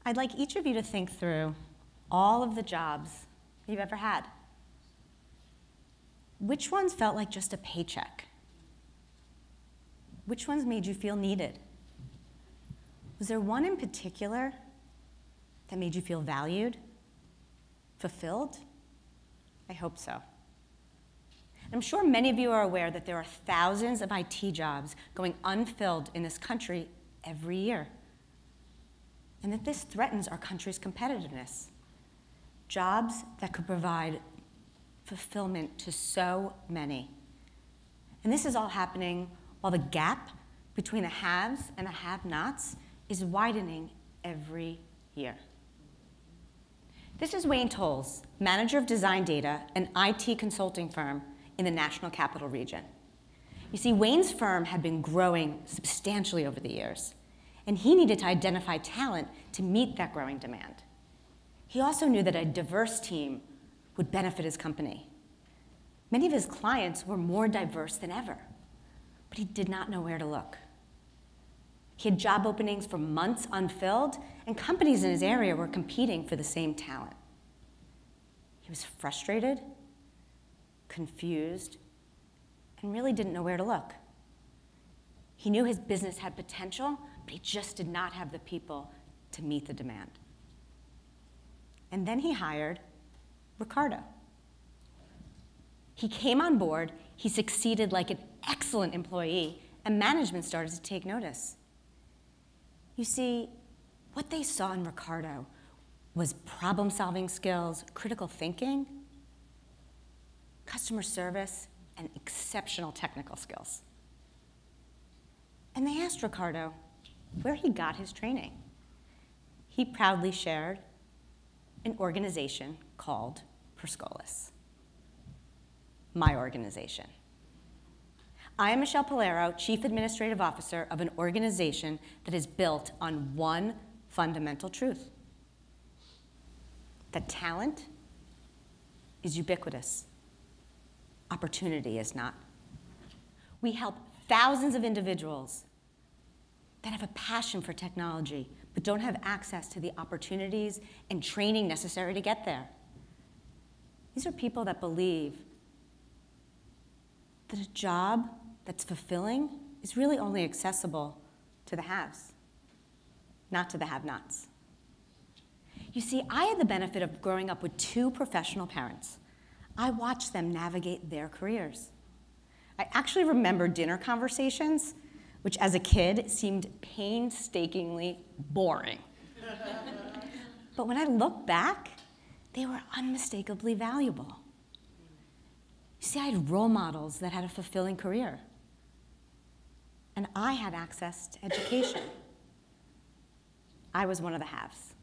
I'd like each of you to think through all of the jobs you've ever had. Which ones felt like just a paycheck? Which ones made you feel needed? Was there one in particular that made you feel valued, fulfilled? I hope so. I'm sure many of you are aware that there are thousands of IT jobs going unfilled in this country every year, and that this threatens our country's competitiveness. Jobs that could provide fulfillment to so many. And this is all happening while the gap between the haves and the have-nots is widening every year. This is Wayne Tolles, manager of design data, an IT consulting firm in the National Capital Region. You see, Wayne's firm had been growing substantially over the years, and he needed to identify talent to meet that growing demand. He also knew that a diverse team would benefit his company. Many of his clients were more diverse than ever, but he did not know where to look. He had job openings for months unfilled, and companies in his area were competing for the same talent. He was frustrated, confused, and really didn't know where to look. He knew his business had potential, but he just did not have the people to meet the demand. And then he hired Ricardo. He came on board, he succeeded like an excellent employee, and management started to take notice. You see, what they saw in Ricardo was problem-solving skills, critical thinking, customer service, and exceptional technical skills. And they asked Ricardo where he got his training. He proudly shared an organization called Scholas, my organization. I am Michelle Polero, Chief Administrative Officer of an organization that is built on one fundamental truth: that talent is ubiquitous. Opportunity is not. We help thousands of individuals that have a passion for technology but don't have access to the opportunities and training necessary to get there. These are people that believe that a job that's fulfilling is really only accessible to the haves, not to the have-nots. You see, I had the benefit of growing up with two professional parents. I watched them navigate their careers. I actually remember dinner conversations, which as a kid seemed painstakingly boring. But when I look back, they were unmistakably valuable. You see, I had role models that had a fulfilling career, and I had access to education. I was one of the haves.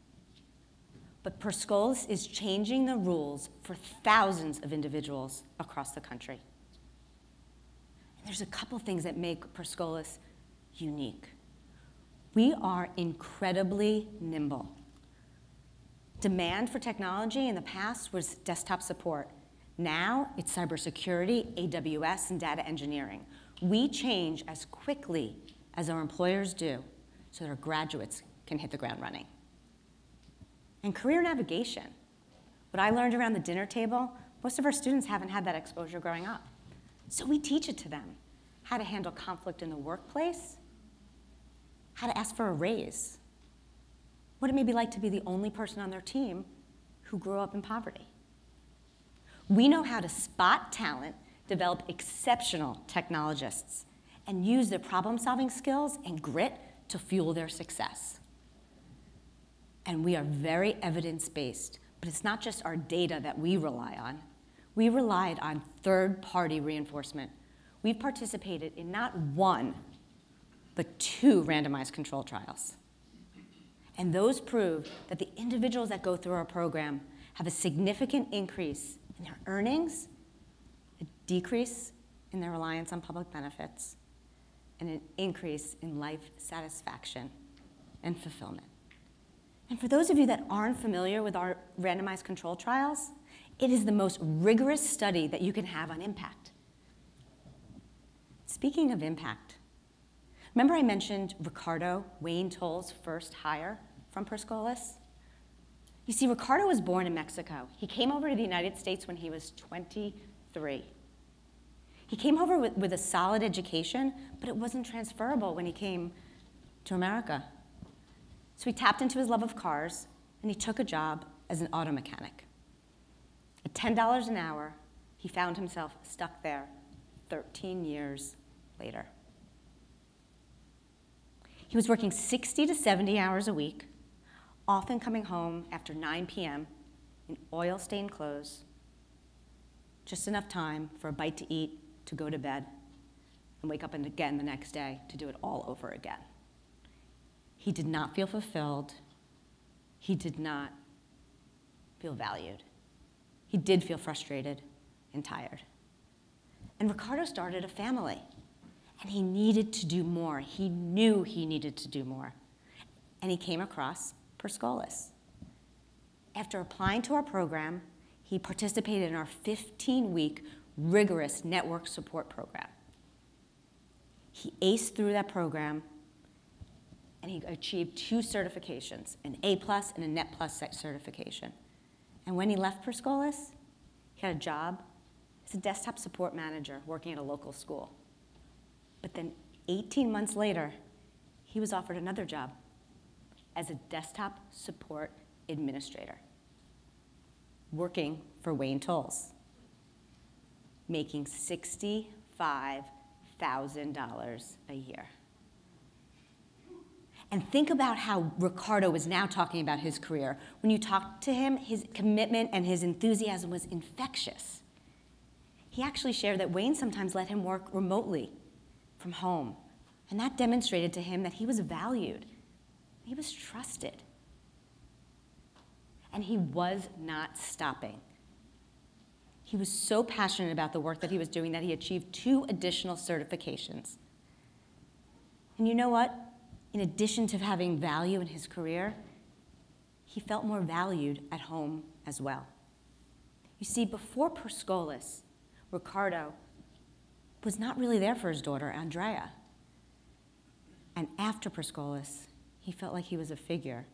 But Scholas is changing the rules for thousands of individuals across the country. And there's a couple things that make Scholas unique. We are incredibly nimble. Demand for technology in the past was desktop support. Now it's cybersecurity, AWS, and data engineering. We change as quickly as our employers do so that our graduates can hit the ground running. And career navigation. What I learned around the dinner table, most of our students haven't had that exposure growing up. So we teach it to them. How to handle conflict in the workplace, how to ask for a raise, what it may be like to be the only person on their team who grew up in poverty. We know how to spot talent, develop exceptional technologists, and use their problem-solving skills and grit to fuel their success. And we are very evidence-based, but it's not just our data that we rely on. We relied on third-party reinforcement. We've participated in not one, but 2 randomized control trials. And those prove that the individuals that go through our program have a significant increase in their earnings, a decrease in their reliance on public benefits, and an increase in life satisfaction and fulfillment. And for those of you that aren't familiar with our randomized control trials, it is the most rigorous study that you can have on impact. Speaking of impact, remember I mentioned Ricardo, Wayne Tolles' first hire from Scholas? You see, Ricardo was born in Mexico. He came over to the United States when he was 23. He came over with a solid education, but it wasn't transferable when he came to America. So he tapped into his love of cars, and he took a job as an auto mechanic. At $10 an hour, he found himself stuck there 13 years later. He was working 60 to 70 hours a week, often coming home after 9 p.m. in oil-stained clothes, just enough time for a bite to eat, to go to bed, and wake up again the next day to do it all over again. He did not feel fulfilled. He did not feel valued. He did feel frustrated and tired. And Ricardo started a family, and he needed to do more. He knew he needed to do more. And he came across Scholas. After applying to our program, he participated in our 15-week rigorous network support program. He aced through that program, and he achieved 2 certifications, an A+ and a Net Plus certification. And when he left Scholas, he had a job as a desktop support manager working at a local school. But then 18 months later, he was offered another job as a desktop support administrator, working for Wayne Tolles, making $65,000 a year. And think about how Ricardo is now talking about his career. When you talk to him, his commitment and his enthusiasm was infectious. He actually shared that Wayne sometimes let him work remotely from home, and that demonstrated to him that he was valued. He was trusted. And he was not stopping. He was so passionate about the work that he was doing that he achieved 2 additional certifications. And you know what? In addition to having value in his career, he felt more valued at home as well. You see, before Scholas, Ricardo was not really there for his daughter, Andrea. And after Scholas, he felt like he was a figure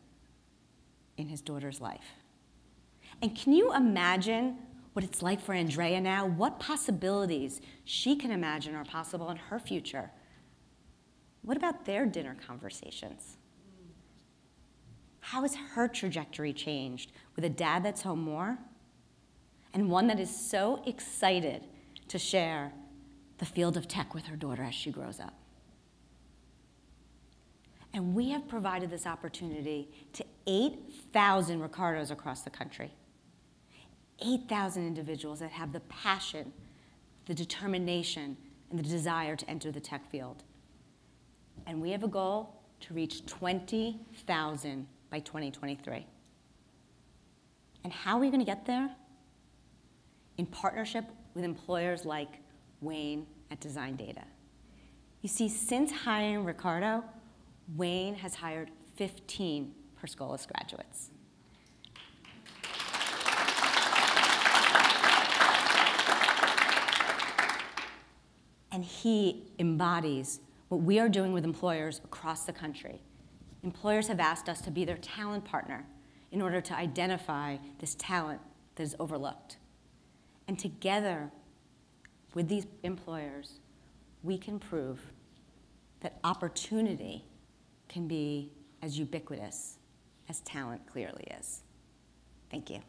in his daughter's life. And can you imagine what it's like for Andrea now? What possibilities she can imagine are possible in her future? What about their dinner conversations? How has her trajectory changed with a dad that's home more and one that is so excited to share the field of tech with her daughter as she grows up? And we have provided this opportunity to 8,000 Ricardos across the country. 8,000 individuals that have the passion, the determination, and the desire to enter the tech field. And we have a goal to reach 20,000 by 2023. And how are we going to get there? In partnership with employers like Wayne at Design Data. You see, since hiring Ricardo, Wayne has hired 15 Scholas graduates. And he embodies what we are doing with employers across the country. Employers have asked us to be their talent partner in order to identify this talent that is overlooked. And together with these employers, we can prove that opportunity can be as ubiquitous as talent clearly is. Thank you.